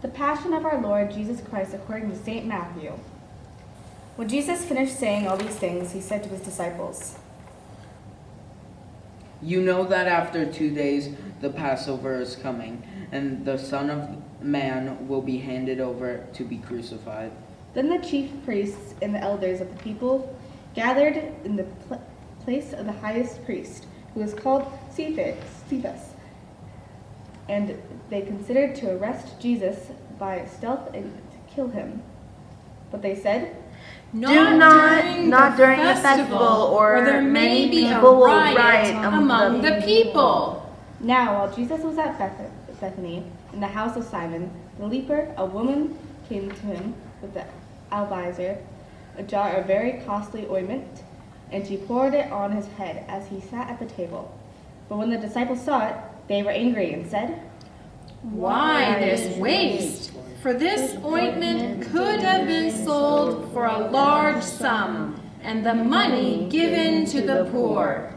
The Passion of our Lord Jesus Christ according to St. Matthew. When Jesus finished saying all these things, he said to his disciples, "You know that after 2 days the Passover is coming, and the Son of Man will be handed over to be crucified." Then the chief priests and the elders of the people gathered in the place of the highest priest, who was called Cephas, and they considered to arrest Jesus by stealth and to kill him. But they said, Not during the festival, or there may be people will riot among the people. Now, while Jesus was at Bethany, in the house of Simon the leper, a woman came to him with the alabaster, a jar of very costly ointment, and she poured it on his head as he sat at the table. But when the disciples saw it, they were angry and said, "Why this waste? For this ointment could have been sold for a large sum, and the money given to the poor."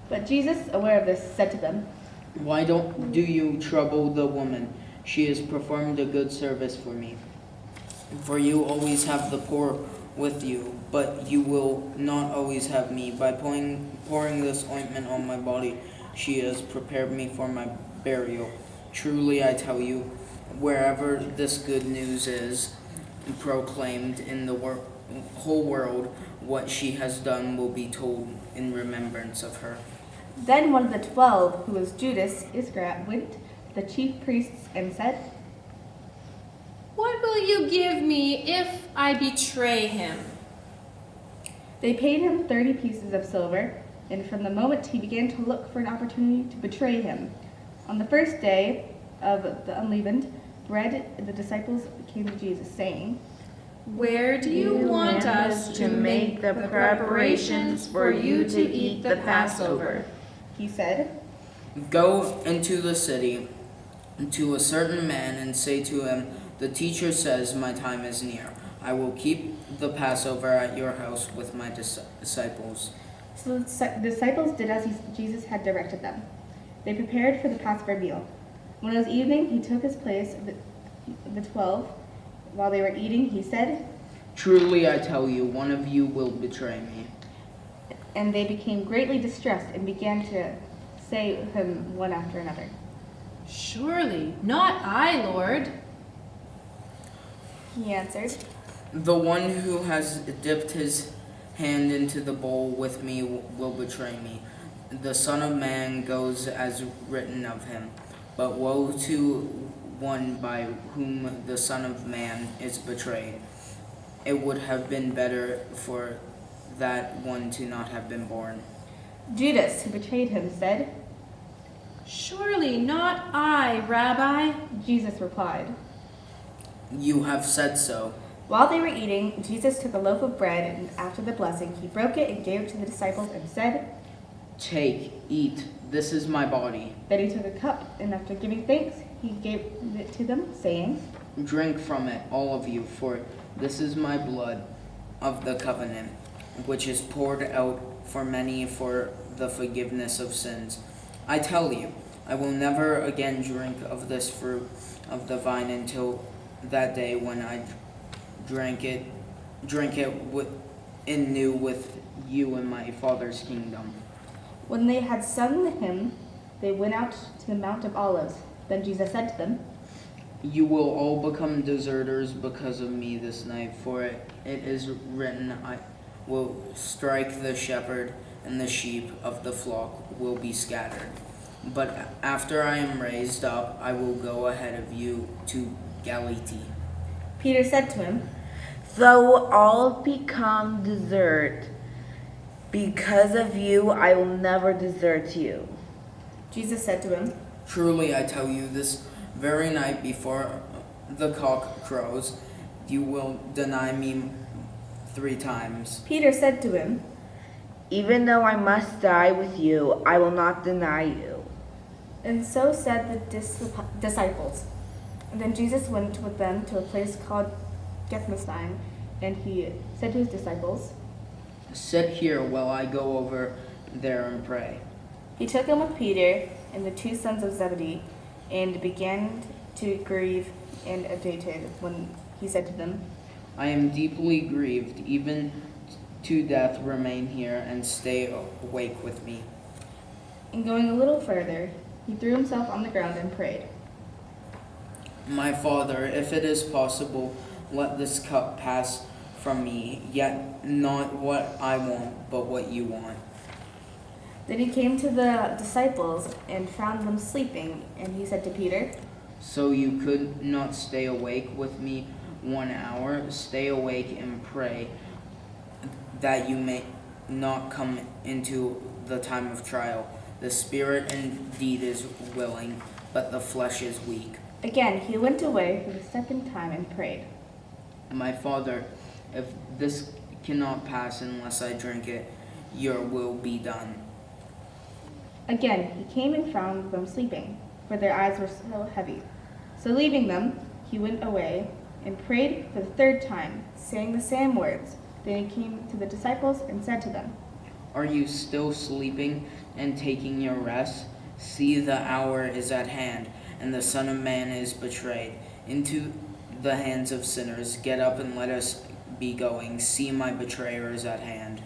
But Jesus, aware of this, said to them, "Why do you trouble the woman? She has performed a good service for me. For you always have the poor with you, but you will not always have me. By pouring this ointment on my body, she has prepared me for my burial. Truly I tell you, wherever this good news is proclaimed in the whole world, what she has done will be told in remembrance of her." Then one of the 12, who was Judas Iscariot, went to the chief priests and said, "What will you give me if I betray him?" They paid him 30 pieces of silver, and from the moment he began to look for an opportunity to betray him. On the first day of the unleavened bread, the disciples came to Jesus, saying, "Where do you want us to make the preparations for you to eat the Passover?" He said, "Go into the city to a certain man and say to him, 'The teacher says, my time is near. I will keep the Passover at your house with my disciples.'" So the disciples did as Jesus had directed them. They prepared for the Passover meal. When it was evening, he took his place of the 12. While they were eating, he said, "Truly I tell you, one of you will betray me." and they became greatly distressed and began to say him one after another, "Surely not I, Lord." He answered, "The one who has dipped his hand into the bowl with me will betray me. The Son of Man goes as written of him. But woe to one by whom the Son of Man is betrayed. It would have been better for that one to not have been born." Judas, who betrayed him, said, "Surely not I, Rabbi." Jesus replied. "You have said so." While they were eating, Jesus took a loaf of bread, and after the blessing, he broke it and gave it to the disciples and said, "Take, eat, this is my body. Then he took a cup, and after giving thanks, he gave it to them, saying, Drink from it, all of you, for this is my blood of the covenant, which is poured out for many for the forgiveness of sins. I tell you, I will never again drink of this fruit of the vine until that day when I drink it anew with you in my Father's kingdom." When they had sung the hymn, they went out to the Mount of Olives. Then Jesus said to them, "You will all become deserters because of me this night, for it is written, I will strike the shepherd, and the sheep of the flock will be scattered. But after I am raised up, I will go ahead of you to Galilee." Peter said to him, "Though all become desert, because of you, I will never desert you." Jesus said to him, "Truly I tell you, this very night before the cock crows, you will deny me 3 times. Peter said to him, "Even though I must die with you, I will not deny you." And so said the disciples. And then Jesus went with them to a place called Gethsemane, and he said to his disciples, Sit here while I go over there and pray." He took him with Peter and the 2 sons of Zebedee, and began to grieve and agitated when he said to them, I am deeply grieved, even to death. Remain here and stay awake with me. And going a little further, he threw himself on the ground and prayed. My Father, if it is possible, let this cup pass from me, yet not what I want, but what you want. Then he came to the disciples and found them sleeping, and he said to Peter, So you could not stay awake with me 1 hour? Stay awake and pray, that you may not come into the time of trial. The spirit indeed is willing, but the flesh is weak. Again, he went away for the second time and prayed. My Father, if this cannot pass unless I drink it, your will be done. Again, he came and found them sleeping, for their eyes were so heavy. So leaving them, he went away and prayed for the third time, saying the same words. Then he came to the disciples and said to them, Are you still sleeping and taking your rest? See, the hour is at hand, and the Son of Man is betrayed into the hands of sinners. Get up and let us be going. See, my betrayer is at hand.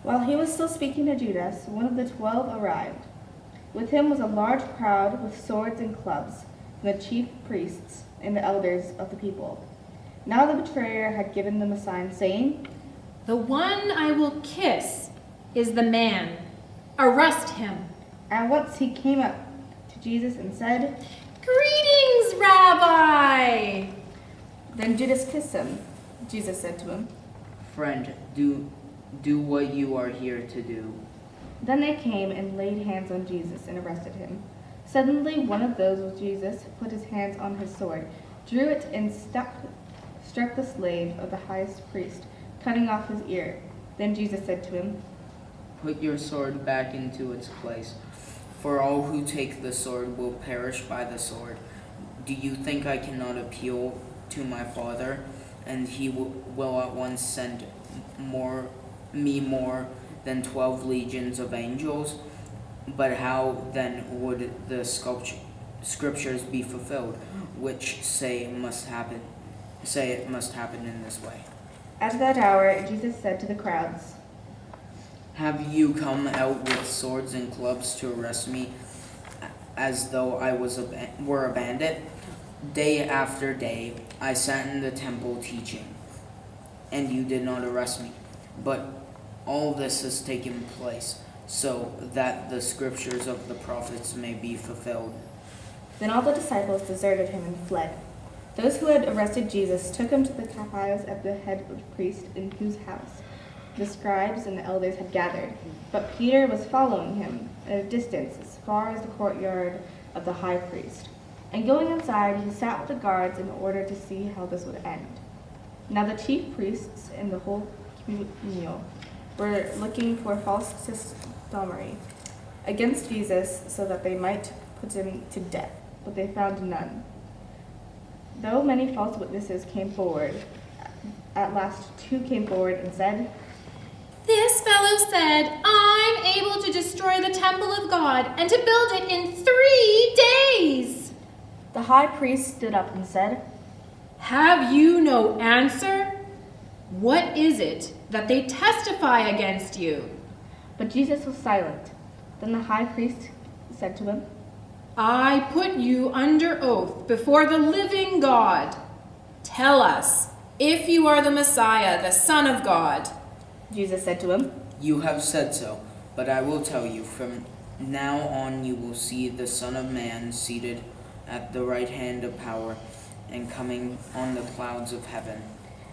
While he was still speaking to Judas, one of the 12 arrived. With him was a large crowd with swords and clubs, from the chief priests and the elders of the people. Now the betrayer had given them a sign, saying, The one I will kiss is the man. Arrest him. At once he came up to Jesus and said, Greetings, Rabbi! Then Judas kissed him. Jesus said to him, Friend, do what you are here to do. Then they came and laid hands on Jesus and arrested him. Suddenly one of those with Jesus put his hands on his sword, drew it, and struck the slave of the highest priest, cutting off his ear. Then Jesus said to him, Put your sword back into its place, for all who take the sword will perish by the sword. Do you think I cannot appeal to my Father, and he will at once send me more than 12 legions of angels? But how then would the scriptures be fulfilled, which say it must happen in this way? At that hour Jesus said to the crowds, Have you come out with swords and clubs to arrest me, as though I were a bandit? Day after day I sat in the temple teaching, and you did not arrest me. But all this has taken place, so that the scriptures of the prophets may be fulfilled. Then all the disciples deserted him and fled. Those who had arrested Jesus took him to the Caiaphas at the head of the priest, in whose house the scribes and the elders had gathered. But Peter was following him at a distance as far as the courtyard of the high priest. And going inside, he sat with the guards in order to see how this would end. Now the chief priests and the whole communal were looking for false testimony against Jesus so that they might put him to death, but they found none. Though many false witnesses came forward, at last 2 came forward and said, This fellow said, I'm able to destroy the temple of God and to build it in 3 days. The high priest stood up and said, Have you no answer? What is it that they testify against you? But Jesus was silent. Then the high priest said to him, I put you under oath before the living God. Tell us if you are the Messiah, the Son of God. Jesus said to him, You have said so, but I will tell you, from now on you will see the Son of Man seated at the right hand of power and coming on the clouds of heaven.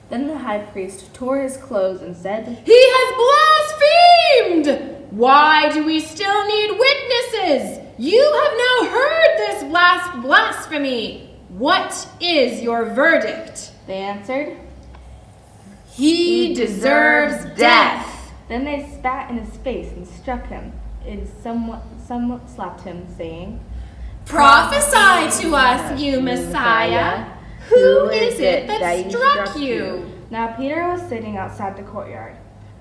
Then the high priest tore his clothes and said, He has blasphemed! Why do we still need witnesses? You have now heard this blasphemy. What is your verdict? They answered, He deserves death. Then they spat in his face and struck him, and somewhat slapped him, saying, Prophesy to us, you Messiah. Who is it that struck you? Now Peter was sitting outside the courtyard.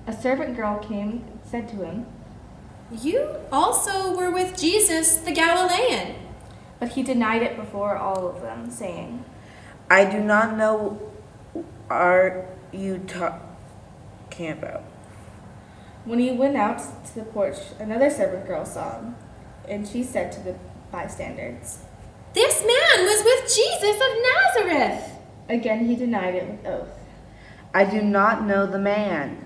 A servant girl came and said to him, You also were with Jesus the Galilean. but he denied it before all of them, saying, I do not know are you talking about. When he went out to the porch, another servant girl saw him, and she said to the bystanders. This man was with Jesus of Nazareth. Again he denied it with oath. I do not know the man.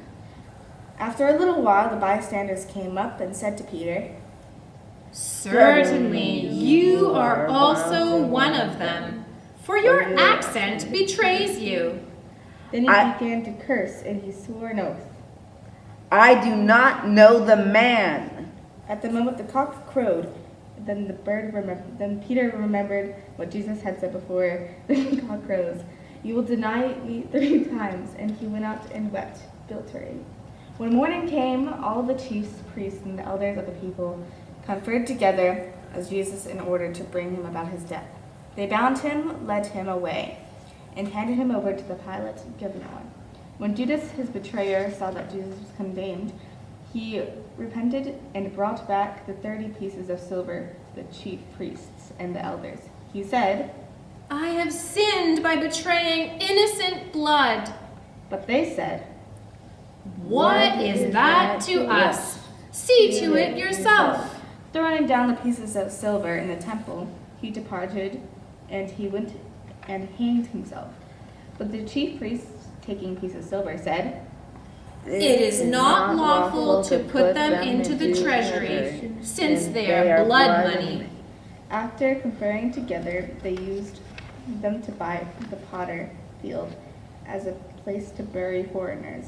After a little while, the bystanders came up and said to Peter, Certainly, you are also one of them, for your accent betrays you. Then he began to curse, and he swore an oath. I do not know the man. At the moment the cock crowed, then Peter remembered what Jesus had said before the cock crows. You will deny me 3 times. And he went out and wept bitterly. When morning came, all the chief priests and the elders of the people conferred together as Jesus in order to bring him about his death. They bound him, led him away, and handed him over to the Pilate governor. When Judas, his betrayer, saw that Jesus was condemned, he repented and brought back the 30 pieces of silver to the chief priests and the elders. He said, I have sinned by betraying innocent blood. but they said, What is that to us? See to it yourself. Throwing down the pieces of silver in the temple, he departed, and he went and hanged himself. But the chief priests, taking pieces of silver, said, It is not lawful to put them into the treasury, since they are blood money. After conferring together, they used them to buy the potter field as a place to bury foreigners.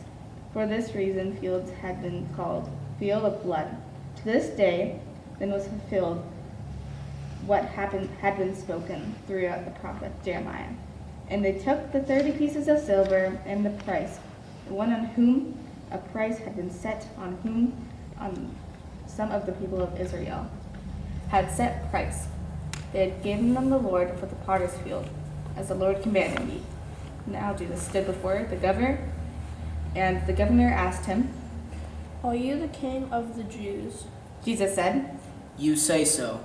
For this reason, fields had been called Field of Blood. To this day, then was fulfilled what had been spoken throughout the prophet Jeremiah. And they took the 30 pieces of silver and the price, the one on whom a price had been set, on some of the people of Israel had set price. They had given them the Lord for the potter's field, as the Lord commanded me. Now Jesus stood before the governor, and the governor asked him, Are you the king of the Jews? Jesus said, You say so.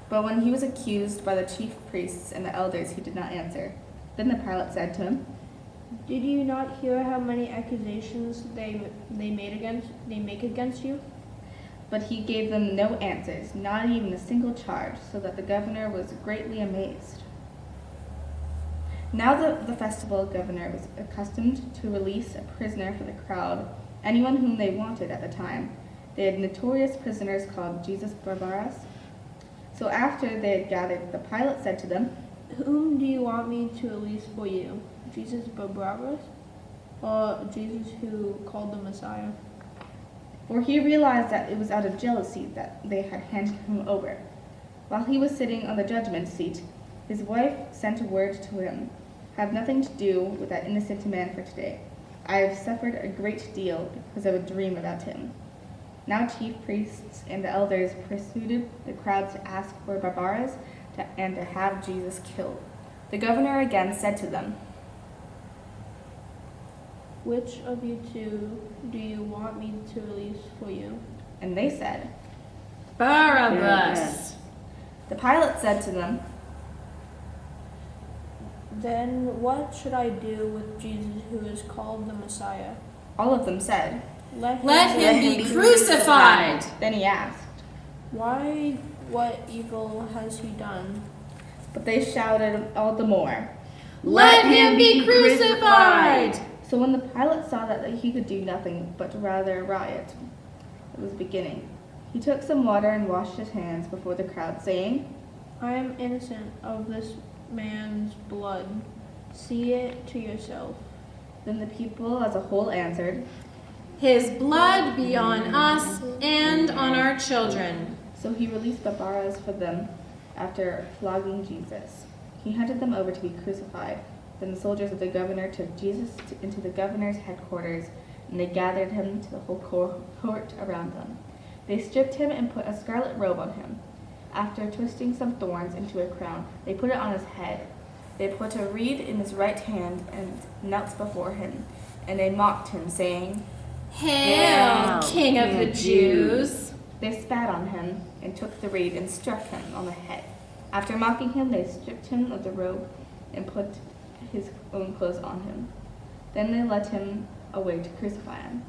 but when he was accused by the chief priests and the elders, he did not answer. Then the Pilate said to him, Did you not hear how many accusations they make against you? But he gave them no answers, not even a single charge, so that the governor was greatly amazed. Now the festival governor was accustomed to release a prisoner for the crowd, anyone whom they wanted at the time. They had notorious prisoners called Jesus Barabbas. So after they had gathered, the Pilate said to them, Whom do you want me to release for you? Jesus Barabbas? Or Jesus who called the Messiah? For he realized that it was out of jealousy that they had handed him over. While he was sitting on the judgment seat, his wife sent word to him, Have nothing to do with that innocent man for today. I have suffered a great deal because of a dream about him. Now chief priests and the elders persuaded the crowd to ask for Barabbas and to have Jesus killed. The governor again said to them, Which of you two do you want me to release for you? and they said, Barabbas. The Pilate said to them, Then what should I do with Jesus who is called the Messiah? all of them said. Let him be crucified. Then he asked, Why? What evil has he done? but they shouted all the more. Let him be crucified. So when the Pilate saw that he could do nothing but rather riot, it was beginning. He took some water and washed his hands before the crowd, saying, I am innocent of this man's blood. See it to yourself. Then the people as a whole answered, His blood be on us and on our children. So he released Barabbas for them after flogging Jesus. He handed them over to be crucified. Then the soldiers of the governor took Jesus into the governor's headquarters, and they gathered him to the whole court around them. They stripped him and put a scarlet robe on him. After twisting some thorns into a crown, they put it on his head. They put a reed in his right hand and knelt before him, and they mocked him, saying, Hail, King of the Jews. They spat on him and took the reed and struck him on the head. After mocking him, they stripped him of the robe and put his own clothes on him. Then they led him away to crucify him.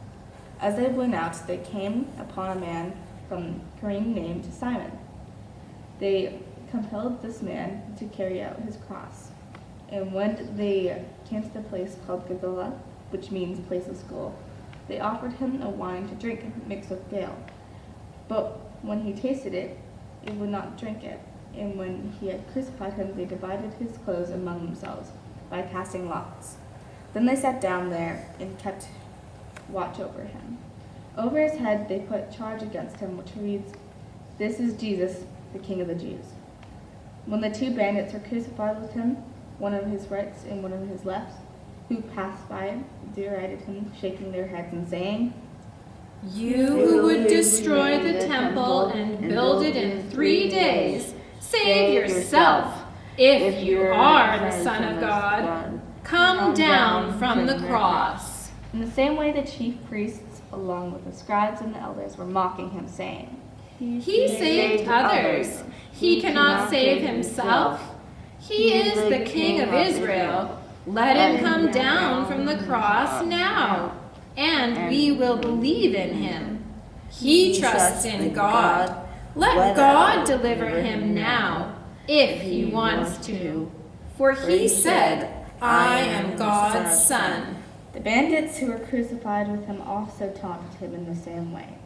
As they went out, they came upon a man from Cyrene named Simon. They compelled this man to carry out his cross. And when they came to the place called Golgotha, which means place of skull, they offered him a wine to drink mixed with gall. But when he tasted it, he would not drink it. And when he had crucified him, they divided his clothes among themselves by casting lots. Then they sat down there and kept watch over him. Over his head they put charge against him, which reads, "This is Jesus, the King of the Jews." When the two bandits were crucified with him, one on his right and one on his left, who passed by derided him, shaking their heads and saying, You who would destroy the temple and build it in 3 days, save yourself. If you are the Son of God, come down from the cross. In the same way the chief priests, along with the scribes and the elders, were mocking him, saying, He saved others. He cannot save himself. He is the King of Israel. Let him come down from the cross now, and we will believe in him. He trusts in God. Let God deliver him now, if he wants to. For he said, I am God's son. The bandits who were crucified with him also taunted him in the same way.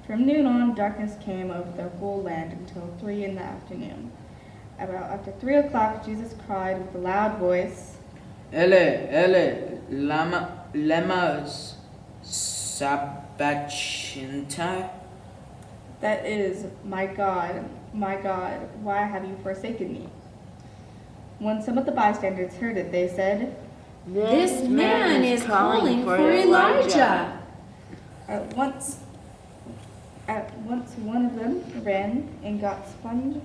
From noon on, darkness came over the whole land until 3 in the afternoon. About after 3 o'clock, Jesus cried with a loud voice, Ele, Ele, lema sabachthani? that is, my God, why have you forsaken me? When some of the bystanders heard it, they said, This man is calling for Elijah. At once one of them ran and got sponge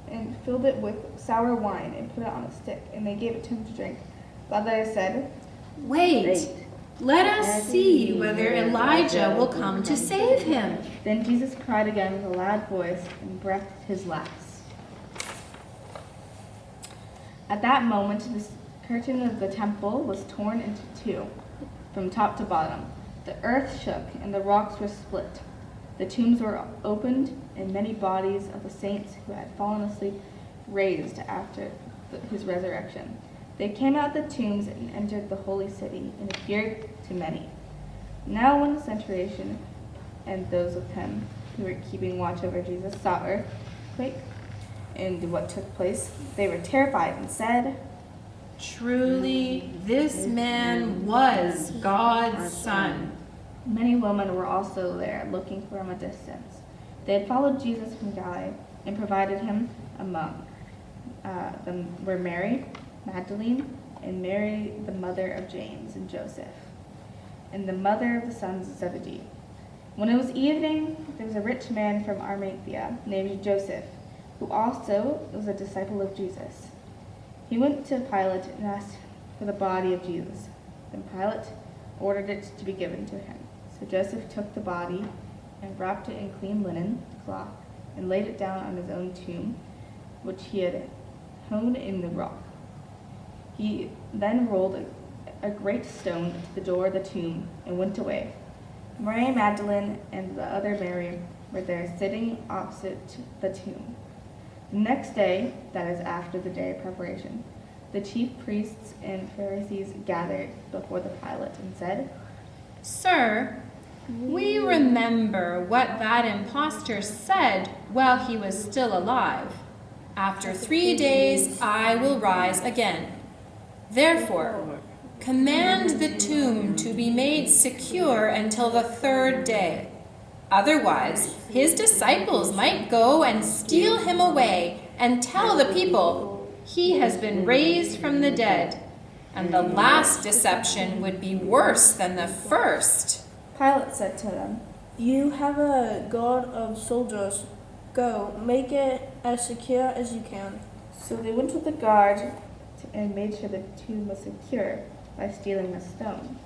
and filled it with sour wine and put it on a stick, and they gave it to him to drink. The others said, Wait, let us see whether Elijah will come to save him. Then Jesus cried again with a loud voice and breathed his last. At that moment, the curtain of the temple was torn into 2, from top to bottom. The earth shook and the rocks were split. The tombs were opened, and many bodies of the saints who had fallen asleep raised after his resurrection. They came out of the tombs and entered the holy city and appeared to many. Now when the centurion and those with him who were keeping watch over Jesus saw earthquake and what took place, they were terrified and said, Truly, this man was God's son. Many women were also there, looking from a distance. They had followed Jesus from Galilee and provided him among them were Mary Magdalene and Mary, the mother of James and Joseph, and the mother of the sons of Zebedee. When it was evening, there was a rich man from Arimathea named Joseph, who also was a disciple of Jesus. He went to Pilate and asked for the body of Jesus. Then Pilate ordered it to be given to him. So Joseph took the body and wrapped it in clean linen cloth and laid it down on his own tomb, which he had hewn in the rock. He then rolled a great stone to the door of the tomb and went away. Mary Magdalene and the other Mary were there sitting opposite the tomb. The next day, that is after the day of preparation, the chief priests and Pharisees gathered before the Pilate and said, Sir, we remember what that impostor said while he was still alive. After 3 days I will rise again. Therefore, command the tomb to be made secure until the 3rd day. Otherwise, his disciples might go and steal him away and tell the people, he has been raised from the dead. And the last deception would be worse than the first. Pilate said to them, You have a guard of soldiers. Go, make it as secure as you can. So they went with the guard and made sure the tomb was secure by stealing the stone.